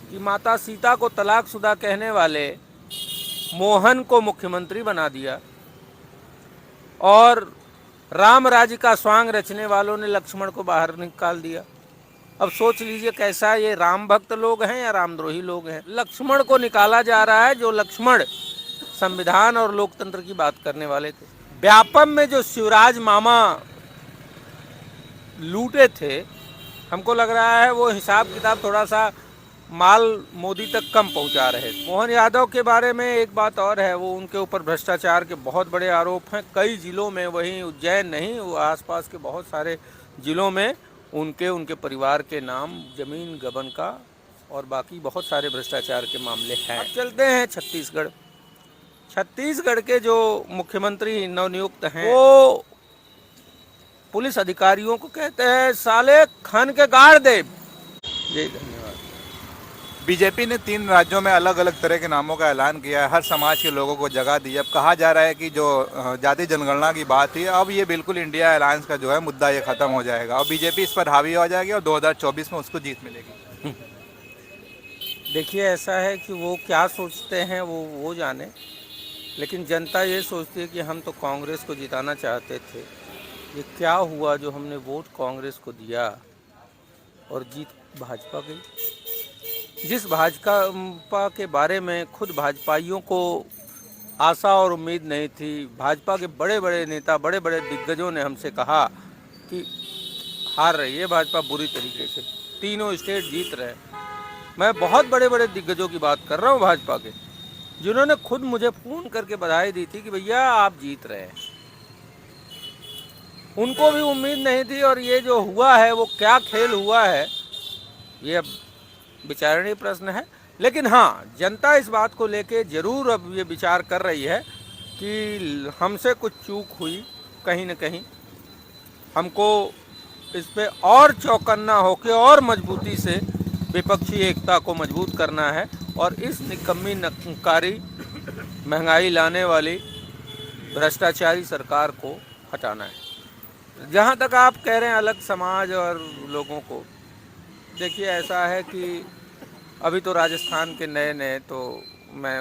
कि माता सीता को तलाकशुदा कहने वाले मोहन को मुख्यमंत्री बना दिया और राम राज्य का स्वांग रचने वालों ने लक्ष्मण को बाहर निकाल दिया। अब सोच लीजिए कैसा ये राम भक्त लोग हैं या रामद्रोही लोग हैं। लक्ष्मण को निकाला जा रहा है जो लक्ष्मण संविधान और लोकतंत्र की बात करने वाले थे। व्यापम में जो शिवराज मामा लूटे थे, हमको लग रहा है वो हिसाब किताब थोड़ा सा माल मोदी तक कम पहुंचा रहे थे। मोहन यादव के बारे में एक बात और है, वो उनके ऊपर भ्रष्टाचार के बहुत बड़े आरोप हैं कई जिलों में, वहीं उज्जैन नहीं वो आसपास के बहुत सारे जिलों में उनके परिवार के नाम जमीन गबन का और बाकी बहुत सारे भ्रष्टाचार के मामले हैं। अब चलते हैं छत्तीसगढ़। छत्तीसगढ़ के जो मुख्यमंत्री नवनियुक्त हैं वो पुलिस अधिकारियों को कहते हैं साले खान के गाड़ दे। जी धन्यवाद। बीजेपी ने 3 राज्यों में अलग अलग तरह के नामों का ऐलान किया है, हर समाज के लोगों को जगह दी है। अब कहा जा रहा है कि जो जाति जनगणना की बात थी, अब ये बिल्कुल इंडिया अलायंस का जो है मुद्दा ये खत्म हो जाएगा और बीजेपी इस पर हावी हो जाएगी और 2024 में उसको जीत मिलेगी। देखिए ऐसा है कि वो क्या सोचते हैं वो जाने, लेकिन जनता ये सोचती है कि हम तो कांग्रेस को जिताना चाहते थे। ये क्या हुआ जो हमने वोट कांग्रेस को दिया और जीत भाजपा गई। जिस भाजपा के बारे में खुद भाजपाइयों को आशा और उम्मीद नहीं थी, भाजपा के बड़े बड़े नेता बड़े बड़े दिग्गजों ने हमसे कहा कि हार रही है भाजपा बुरी तरीके से, 3 स्टेट जीत रहे। मैं बहुत बड़े बड़े दिग्गजों की बात कर रहा हूँ भाजपा के, जिन्होंने खुद मुझे फ़ोन करके बधाई दी थी कि भैया आप जीत रहे हैं। उनको भी उम्मीद नहीं थी और ये जो हुआ है वो क्या खेल हुआ है ये अब विचारणीय प्रश्न है। लेकिन हाँ, जनता इस बात को लेके ज़रूर अब ये विचार कर रही है कि हमसे कुछ चूक हुई कहीं न कहीं, हमको इस पे और चौकन्ना होकर और मजबूती से विपक्षी एकता को मजबूत करना है और इस निकम्मी नकारी महंगाई लाने वाली भ्रष्टाचारी सरकार को हटाना है। जहाँ तक आप कह रहे हैं अलग समाज और लोगों को, देखिए ऐसा है कि अभी तो राजस्थान के नए नए तो मैं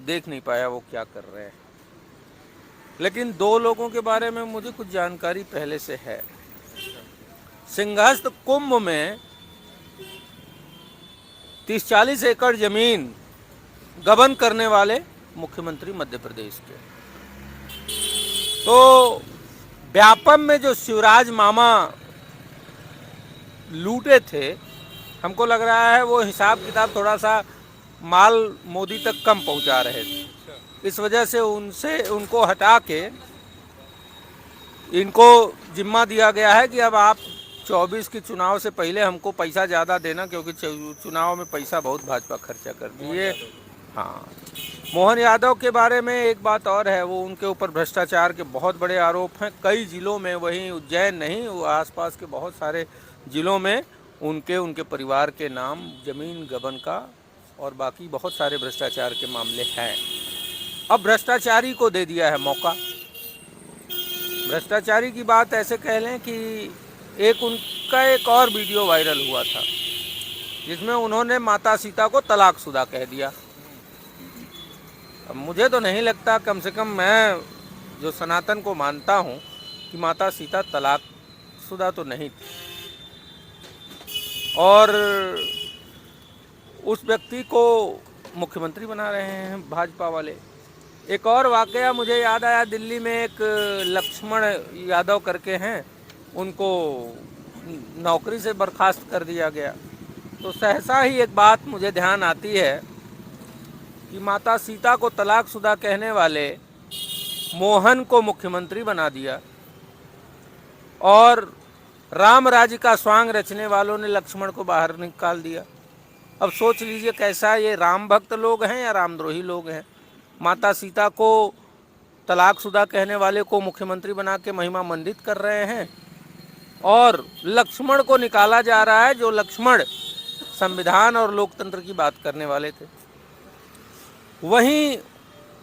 देख नहीं पाया वो क्या कर रहे हैं, लेकिन 2 लोगों के बारे में मुझे कुछ जानकारी पहले से है। सिंहस्थ कुंभ में 30-40 एकड़ जमीन गबन करने वाले मुख्यमंत्री मध्य प्रदेश के। तो व्यापम में जो शिवराज मामा लूटे थे, हमको लग रहा है वो हिसाब किताब थोड़ा सा माल मोदी तक कम पहुंचा रहे थे। इस वजह से उनको हटा के इनको जिम्मा दिया गया है कि अब आप 24 के चुनाव से पहले हमको पैसा ज़्यादा देना, क्योंकि चुनाव में पैसा बहुत भाजपा खर्चा कर दिए। हाँ, मोहन यादव के बारे में एक बात और है, वो उनके ऊपर भ्रष्टाचार के बहुत बड़े आरोप हैं कई जिलों में, वहीं उज्जैन नहीं वो आसपास के बहुत सारे जिलों में उनके परिवार के नाम जमीन गबन का और बाकी बहुत सारे भ्रष्टाचार के मामले हैं। अब भ्रष्टाचारी को दे दिया है मौका। भ्रष्टाचारी की बात ऐसे कह लें कि उनका एक और वीडियो वायरल हुआ था जिसमें उन्होंने माता सीता को तलाकशुदा कह दिया। अब मुझे तो नहीं लगता, कम से कम मैं जो सनातन को मानता हूँ, कि माता सीता तलाकशुदा तो नहीं थी। और उस व्यक्ति को मुख्यमंत्री बना रहे हैं भाजपा वाले। एक और वाकया मुझे याद आया, दिल्ली में एक लक्ष्मण यादव करके हैं, उनको नौकरी से बर्खास्त कर दिया गया। तो सहसा ही एक बात मुझे ध्यान आती है कि माता सीता को तलाकशुदा कहने वाले मोहन को मुख्यमंत्री बना दिया और राम राज्य का स्वांग रचने वालों ने लक्ष्मण को बाहर निकाल दिया। अब सोच लीजिए कैसा ये राम भक्त लोग हैं या रामद्रोही लोग हैं। माता सीता को तलाकशुदा कहने वाले को मुख्यमंत्री बना के महिमा मंडित कर रहे हैं और लक्ष्मण को निकाला जा रहा है जो लक्ष्मण संविधान और लोकतंत्र की बात करने वाले थे। वहीं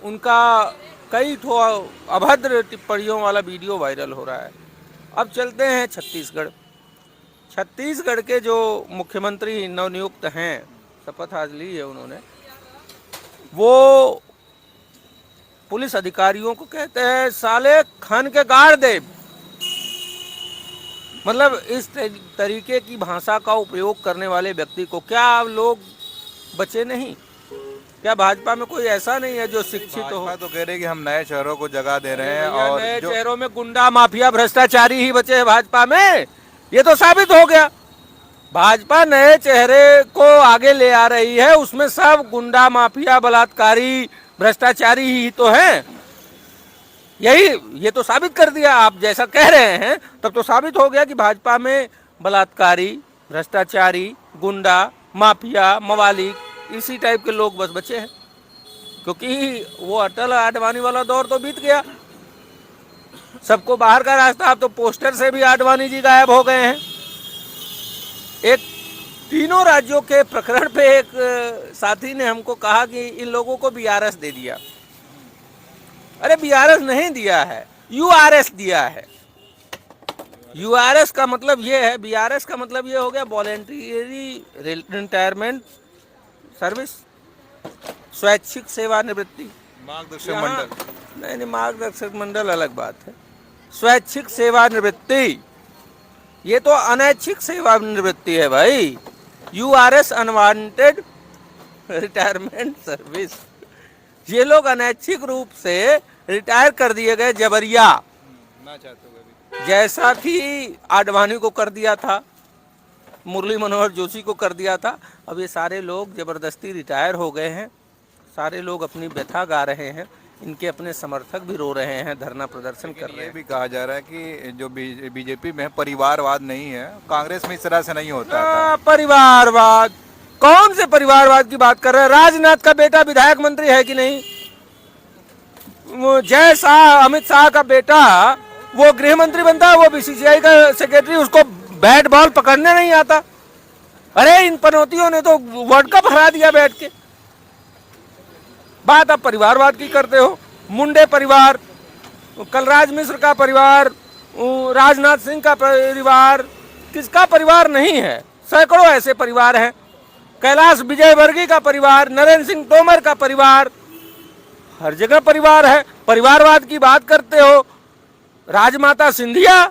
उनका कई ठो अभद्र टिप्पणियों वाला वीडियो वायरल हो रहा है। अब चलते हैं छत्तीसगढ़। छत्तीसगढ़ के जो मुख्यमंत्री नवनियुक्त हैं शपथ आज ली है उन्होंने, वो पुलिस अधिकारियों को कहते हैं साले खान के गाड़ दे। मतलब इस तरीके की भाषा का उपयोग करने वाले व्यक्ति को क्या लोग बचे नहीं? क्या भाजपा में कोई ऐसा नहीं है जो शिक्षित हो? भाजपा तो कह रही है कि हम नए शहरों को जगह दे रहे हैं, भैया, और नए जो चेहरों में गुंडा माफिया भ्रष्टाचारी ही बचे हैं भाजपा में, ये तो साबित हो गया। भाजपा नए चेहरे को आगे ले आ रही है, उसमें सब गुंडा माफिया बलात्कारी भ्रष्टाचारी ही तो हैं। यही ये तो साबित कर दिया। आप जैसा कह रहे हैं तब तो साबित हो गया कि भाजपा में बलात्कारी, भ्रष्टाचारी, गुंडा, माफिया, मवालिक इसी टाइप के लोग बस बचे हैं, क्योंकि वो अटल आडवाणी वाला दौर तो बीत गया। सबको बाहर का रास्ता, अब तो पोस्टर से भी आडवाणी जी गायब हो गए हैं। एक तीनों राज्यों के प्रकरण पे एक साथी ने हमको कहा कि इन लोगों को बीआरएस दे दिया। अरे बीआरएस नहीं दिया है, यूआरएस दिया है। यूआरएस का मतलब ये है, बीआरएस का मतलब ये हो गया वॉलेंटरी रिटायरमेंट सर्विस, स्वैच्छिक सेवानिवृत्ति। मार्गदर्शक मंडल, नहीं, मार्गदर्शक मंडल अलग बात है। स्वैच्छिक सेवानिवृत्ति, ये तो अनैच्छिक सेवानिवृत्ति है भाई। यूआरएस अनवांटेड रिटायरमेंट सर्विस, ये लोग अनैच्छिक रूप से रिटायर कर दिए गए जबरिया, ना चाहते हुए भी। जैसा कि आडवाणी को कर दिया था, मुरली मनोहर जोशी को कर दिया था। अब ये सारे लोग जबरदस्ती रिटायर हो गए हैं। सारे लोग अपनी व्यथा गा रहे हैं, इनके अपने समर्थक भी रो रहे हैं, धरना प्रदर्शन कर रहे ये हैं। भी कहा जा रहा है कि जो बीजेपी में है, परिवारवाद नहीं है, कांग्रेस में इस तरह से नहीं होता था। परिवारवाद, कौन से परिवारवाद की बात कर रहे हैं? राजनाथ का बेटा विधायक मंत्री है कि नहीं? जय शाह, अमित शाह का बेटा वो गृह मंत्री बनता है, वो बीसीसीआई का सेक्रेटरी, उसको बैट बॉल पकड़ने नहीं आता। अरे इन पनौतियों ने तो वर्ल्ड कप हरा दिया बैठ के। बात आप परिवारवाद की करते हो। मुंडे परिवार, कलराज मिश्र का परिवार, राजनाथ सिंह का परिवार, किसका परिवार नहीं है? सैकड़ों ऐसे परिवार हैं। कैलाश विजयवर्गीय का परिवार, नरेंद्र सिंह तोमर का परिवार, हर जगह परिवार है। परिवारवाद की बात करते हो। राजमाता सिंधिया,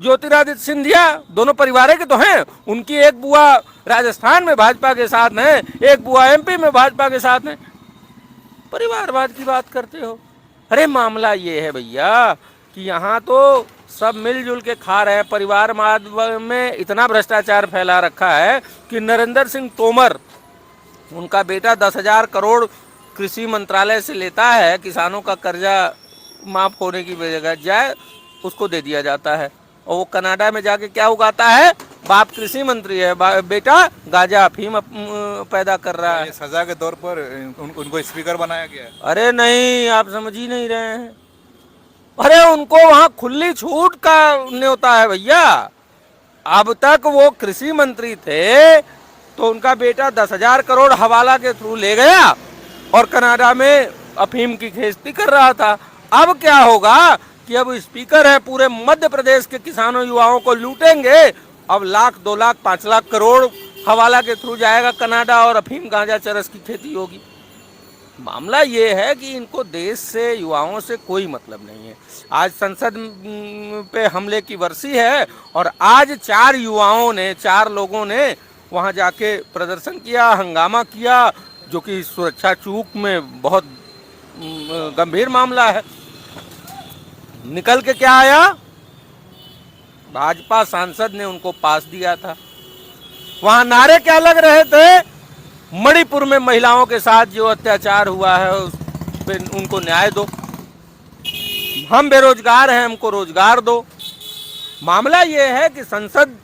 ज्योतिरादित्य सिंधिया, दोनों परिवार के तो हैं। उनकी एक बुआ राजस्थान में भाजपा के साथ है, एक बुआ एमपी में भाजपा के साथ है। परिवारवाद की बात करते हो। अरे मामला ये है भैया कि यहाँ तो सब मिलजुल के खा रहे हैं। परिवारवाद में इतना भ्रष्टाचार फैला रखा है कि नरेंद्र सिंह तोमर, उनका बेटा 10,000 करोड़ कृषि मंत्रालय से लेता है, किसानों का कर्जा माफ होने की बजाय उसको दे दिया जाता है। और वो कनाडा में जाके क्या उगाता है? बाप कृषि मंत्री है, बेटा गांजा अफीम पैदा कर रहा है। ये सजा के तौर पर उनको स्पीकर बनाया गया है। अरे नहीं, आप समझ ही नहीं रहे हैं। अरे उनको वहां खुली छूट का न्योता है भैया। अब तक वो कृषि मंत्री थे तो उनका बेटा 10,000 करोड़ हवाला के थ्रू ले गया और कनाडा में अफीम की खेती कर रहा था। अब क्या होगा कि अब स्पीकर है, पूरे मध्य प्रदेश के किसानों युवाओं को लूटेंगे। अब 1,00,000, 2,00,000, 5,00,000 करोड़ हवाला के थ्रू जाएगा कनाडा और अफीम गांजा चरस की खेती होगी। मामला ये है कि इनको देश से, युवाओं से कोई मतलब नहीं है। आज संसद पे हमले की बरसी है और आज 4 लोगों ने वहां जाके प्रदर्शन किया, हंगामा किया, जो कि सुरक्षा चूक में बहुत गंभीर मामला है। निकल के क्या आया? भाजपा सांसद ने उनको पास दिया था। वहां नारे क्या लग रहे थे? मणिपुर में महिलाओं के साथ जो अत्याचार हुआ है उस पे उनको न्याय दो, हम बेरोजगार हैं, हमको रोजगार दो। मामला ये है कि संसद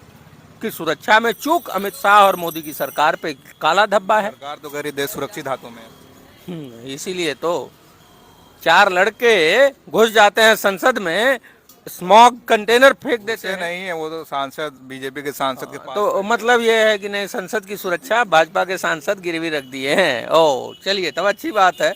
की सुरक्षा में चूक अमित शाह और मोदी की सरकार पे काला धब्बा है। सरकार तो कह रही देश सुरक्षित हाथों में है। इसीलिए तो 4 लड़के घुस जाते हैं संसद में, स्मॉग कंटेनर फेंक देते हैं। नहीं है, वो तो सांसद, बीजेपी के सांसद के पास। तो मतलब ये है कि नहीं, संसद की सुरक्षा भाजपा के सांसद गिरवी रख दिए हैं। ओ चलिए, तब अच्छी बात है।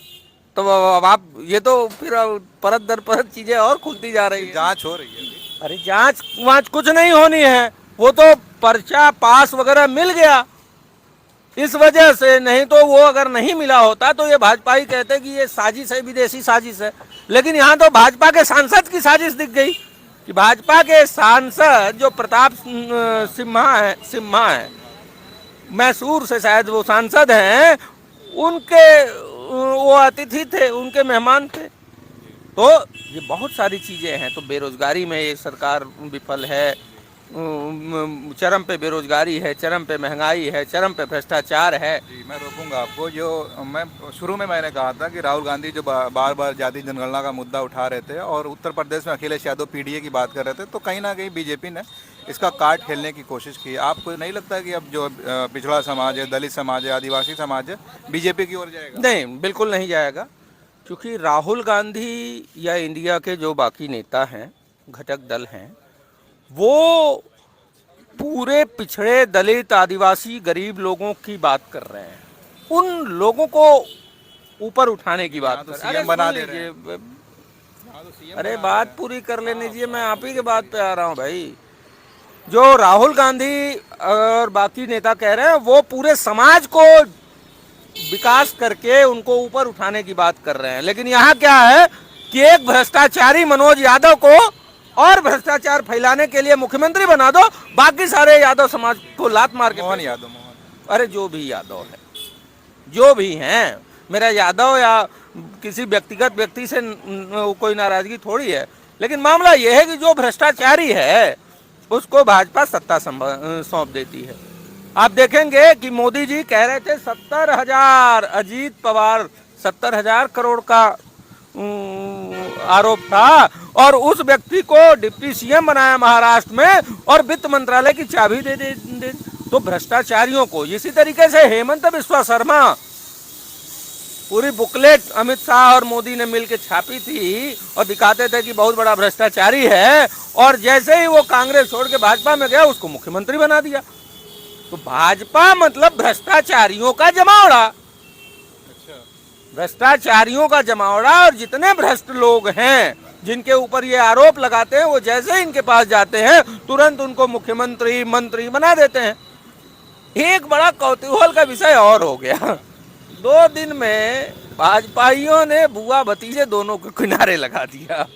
तो अब आप ये तो फिर परत दर परत चीजें और खुलती जा रही है। जांच हो रही है। अरे जांच वांच कुछ नहीं होनी है, वो तो पर्चा पास वगैरह मिल गया, इस वजह से, नहीं तो वो अगर नहीं मिला होता तो ये भाजपा ही कहते कि ये साजिश है, विदेशी साजिश है। लेकिन यहाँ तो भाजपा के सांसद की साजिश दिख गई कि भाजपा के सांसद जो प्रताप सिम्हा है, मैसूर से शायद वो सांसद हैं, उनके वो अतिथि थे, उनके मेहमान थे। तो ये बहुत सारी चीजें हैं। तो बेरोजगारी में ये सरकार विफल है, चरम पे बेरोजगारी है, चरम पे महंगाई है, चरम पे भ्रष्टाचार है। जी, मैं रोकूंगा आपको। जो मैं शुरू में मैंने कहा था कि राहुल गांधी जो बार बार जाति जनगणना का मुद्दा उठा रहे थे और उत्तर प्रदेश में अखिलेश यादव पीडीए की बात कर रहे थे, तो कहीं ना कहीं बीजेपी ने इसका कार्ड खेलने की कोशिश की। आपको नहीं लगता कि अब जो पिछड़ा समाज है, दलित समाज है, आदिवासी समाज है, बीजेपी की ओर जाएगा? नहीं, बिल्कुल नहीं जाएगा। क्योंकि राहुल गांधी या इंडिया के जो बाकी नेता हैं, घटक दल हैं, वो पूरे पिछड़े दलित आदिवासी गरीब लोगों की बात कर रहे हैं। उन लोगों को ऊपर उठाने की बात कर रहे हैं। बना दे रहे हैं। अरे बात पूरी कर लेने दीजिए, मैं आप ही के बात पे आ रहा हूँ भाई। जो राहुल गांधी और बाकी नेता कह रहे हैं, वो पूरे समाज को विकास करके उनको ऊपर उठाने की बात कर रहे हैं। लेकिन यहाँ क्या है कि एक भ्रष्टाचारी मनोज यादव को और भ्रष्टाचार फैलाने के लिए मुख्यमंत्री बना दो, बाकी सारे यादव समाज को लात मार के। मोहन यादव, अरे जो भी यादव है, जो भी हैं, मेरा यादव या किसी व्यक्तिगत व्यक्ति से कोई नाराजगी थोड़ी है। लेकिन मामला यह है कि जो भ्रष्टाचारी है उसको भाजपा सत्ता सौंप देती है। आप देखेंगे कि मोदी जी कह रहे थे 70,000, अजीत पवार 70,000 करोड़ का आरोप था, और उस व्यक्ति को डिप्टी सीएम बनाया महाराष्ट्र में और वित्त मंत्रालय की चाबी दे। तो भ्रष्टाचारियों को इसी तरीके से हेमंत बिस्वा शर्मा, पूरी बुकलेट अमित शाह और मोदी ने मिलकर छापी थी और दिखाते थे कि बहुत बड़ा भ्रष्टाचारी है, और जैसे ही वो कांग्रेस छोड़ के भाजपा में गया उसको मुख्यमंत्री बना दिया। तो भाजपा मतलब भ्रष्टाचारियों का जमावड़ा, भ्रष्टाचारियों का जमावड़ा। और जितने भ्रष्ट लोग हैं जिनके ऊपर ये आरोप लगाते हैं, वो जैसे ही इनके पास जाते हैं तुरंत उनको मुख्यमंत्री मंत्री बना देते हैं। एक बड़ा कौतूहल का विषय और हो गया, 2 दिन में भाजपाइयों ने बुआ भतीजे दोनों को किनारे लगा दिया।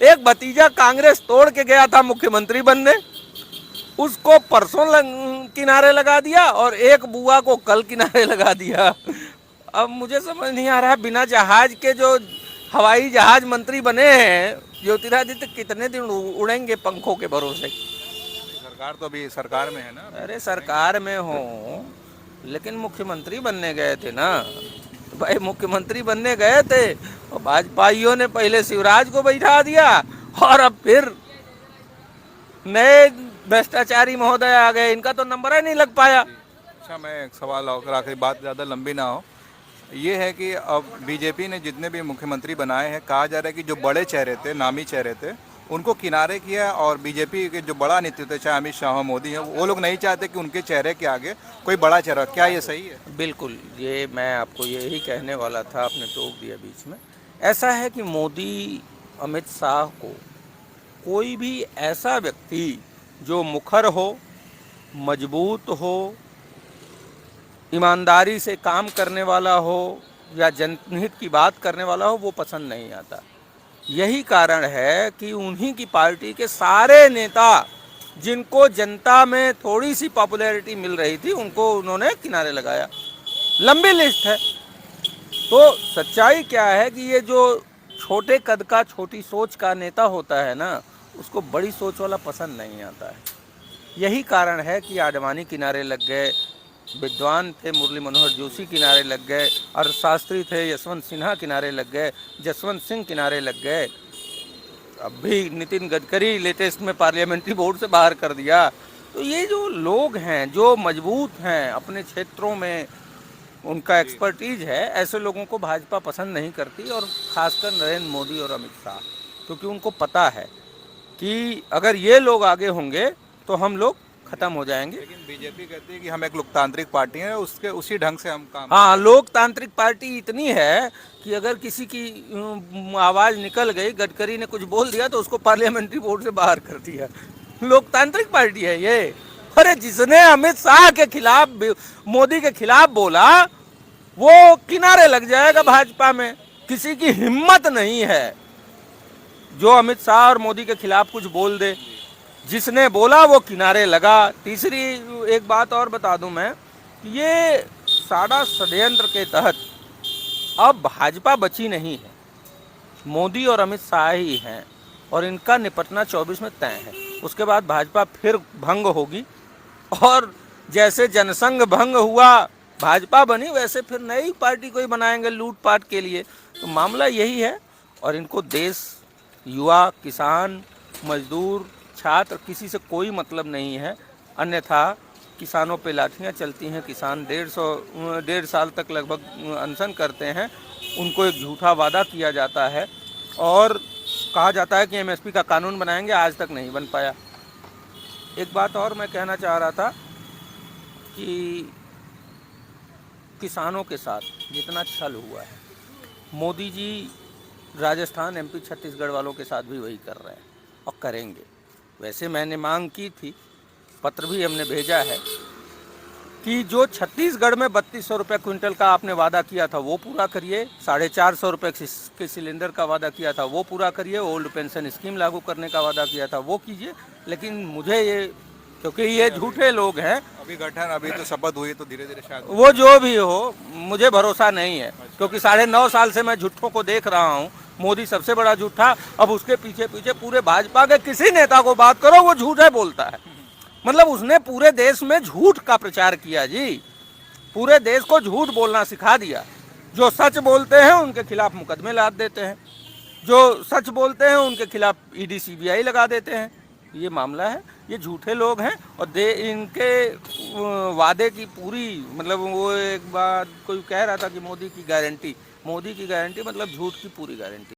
एक भतीजा कांग्रेस तोड़ के गया था मुख्यमंत्री बनने, उसको परसों किनारे लगा दिया, और एक बुआ को कल किनारे लगा दिया। अब मुझे समझ नहीं आ रहा, बिना जहाज के जो हवाई जहाज मंत्री बने हैं ज्योतिरादित्य, कितने दिन उड़ेंगे पंखों के भरोसे? सरकार तो अभी सरकार में है ना। अरे सरकार में हो, लेकिन मुख्यमंत्री बनने गए थे ना। तो भाई मुख्यमंत्री बनने गए थे और भाजपाइयों ने पहले शिवराज को बैठा दिया, और अब फिर नए भ्रष्टाचारी महोदय आ गए, इनका तो नंबर ही नहीं लग पाया। अच्छा, मैं एक सवाल और आखिरी, बात ज़्यादा लंबी ना हो, ये है कि अब बीजेपी ने जितने भी मुख्यमंत्री बनाए हैं, कहा जा रहा है कि जो बड़े चेहरे थे, नामी चेहरे थे, उनको किनारे किया, और बीजेपी के जो बड़ा नेतृत्व, चाहे अमित शाह हो, मोदी है, वो लोग नहीं चाहते कि उनके चेहरे के आगे कोई बड़ा चेहरा। क्या ये सही है? बिल्कुल, ये मैं आपको यही कहने वाला था, आपने टोक दिया बीच में। ऐसा है कि मोदी, अमित शाह को कोई भी ऐसा व्यक्ति जो मुखर हो, मजबूत हो, ईमानदारी से काम करने वाला हो, या जनहित की बात करने वाला हो, वो पसंद नहीं आता। यही कारण है कि उन्हीं की पार्टी के सारे नेता, जिनको जनता में थोड़ी सी पॉपुलैरिटी मिल रही थी, उनको उन्होंने किनारे लगाया। लंबी लिस्ट है। तो सच्चाई क्या है कि ये जो छोटे कद का, छोटी सोच का नेता होता है ना, उसको बड़ी सोच वाला पसंद नहीं आता है। यही कारण है कि आडवाणी किनारे लग गए, विद्वान थे मुरली मनोहर जोशी किनारे लग गए, अर्थशास्त्री थे यशवंत सिन्हा किनारे लग गए, जसवंत सिंह किनारे लग गए, अब भी नितिन गडकरी लेटेस्ट में पार्लियामेंट्री बोर्ड से बाहर कर दिया। तो ये जो लोग हैं, जो मजबूत हैं, अपने क्षेत्रों में उनका एक्सपर्टीज है, ऐसे लोगों को भाजपा पसंद नहीं करती, और खासकर नरेंद्र मोदी और अमित शाह, क्योंकि उनको पता है कि अगर ये लोग आगे होंगे तो हम लोग खत्म हो जाएंगे। लेकिन बीजेपी कहती है कि हम एक लोकतांत्रिक पार्टी है, उसके उसी ढंग से हम काम। हाँ, लोकतांत्रिक पार्टी इतनी है कि अगर किसी की आवाज निकल गई, गडकरी ने कुछ बोल दिया, तो उसको पार्लियामेंट्री बोर्ड से बाहर कर दिया। लोकतांत्रिक पार्टी है ये। अरे जिसने अमित शाह के खिलाफ, मोदी के खिलाफ बोला, वो किनारे लग जाएगा भाजपा में। किसी की हिम्मत नहीं है जो अमित शाह और मोदी के खिलाफ कुछ बोल दे। जिसने बोला वो किनारे लगा। तीसरी एक बात और बता दूं मैं, ये सारा षड्यंत्र के तहत अब भाजपा बची नहीं है, मोदी और अमित शाह ही हैं, और इनका निपटना 24 में तय है। उसके बाद भाजपा फिर भंग होगी, और जैसे जनसंघ भंग हुआ भाजपा बनी, वैसे फिर नई पार्टी कोई बनाएंगे लूटपाट के लिए। तो मामला यही है, और इनको देश, युवा, किसान, मजदूर, छात्र, किसी से कोई मतलब नहीं है। अन्यथा किसानों पे लाठियां चलती हैं, किसान 1.5 साल तक लगभग अनशन करते हैं, उनको एक झूठा वादा किया जाता है और कहा जाता है कि एमएसपी का कानून बनाएंगे, आज तक नहीं बन पाया। एक बात और मैं कहना चाह रहा था कि किसानों के साथ जितना छल हुआ है, मोदी जी राजस्थान, एमपी, छत्तीसगढ़ वालों के साथ भी वही कर रहे हैं और करेंगे। वैसे मैंने मांग की थी, पत्र भी हमने भेजा है कि जो छत्तीसगढ़ में 3200 रुपये क्विंटल का आपने वादा किया था वो पूरा करिए, 450 रुपये के सिलेंडर का वादा किया था वो पूरा करिए, ओल्ड पेंशन स्कीम लागू करने का वादा किया था वो कीजिए। लेकिन मुझे ये, क्योंकि ये झूठे लोग हैं, अभी गठन, अभी तो शपथ हुई, तो धीरे धीरे शायद वो जो भी हो, मुझे भरोसा नहीं है, क्योंकि 9.5 साल से मैं झूठों को देख रहा हूँ। मोदी सबसे बड़ा झूठा, अब उसके पीछे पीछे पूरे भाजपा के किसी नेता को बात करो वो झूठ है बोलता है। मतलब उसने पूरे देश में झूठ का प्रचार किया जी, पूरे देश को झूठ बोलना सिखा दिया। जो सच बोलते हैं उनके खिलाफ मुकदमे लाद देते हैं, जो सच बोलते हैं उनके खिलाफ ईडी सीबीआई लगा देते हैं। ये मामला है, ये झूठे लोग हैं और इनके वादे की पूरी, मतलब वो एक बात कोई कह रहा था कि मोदी की गारंटी मतलब झूठ की पूरी गारंटी।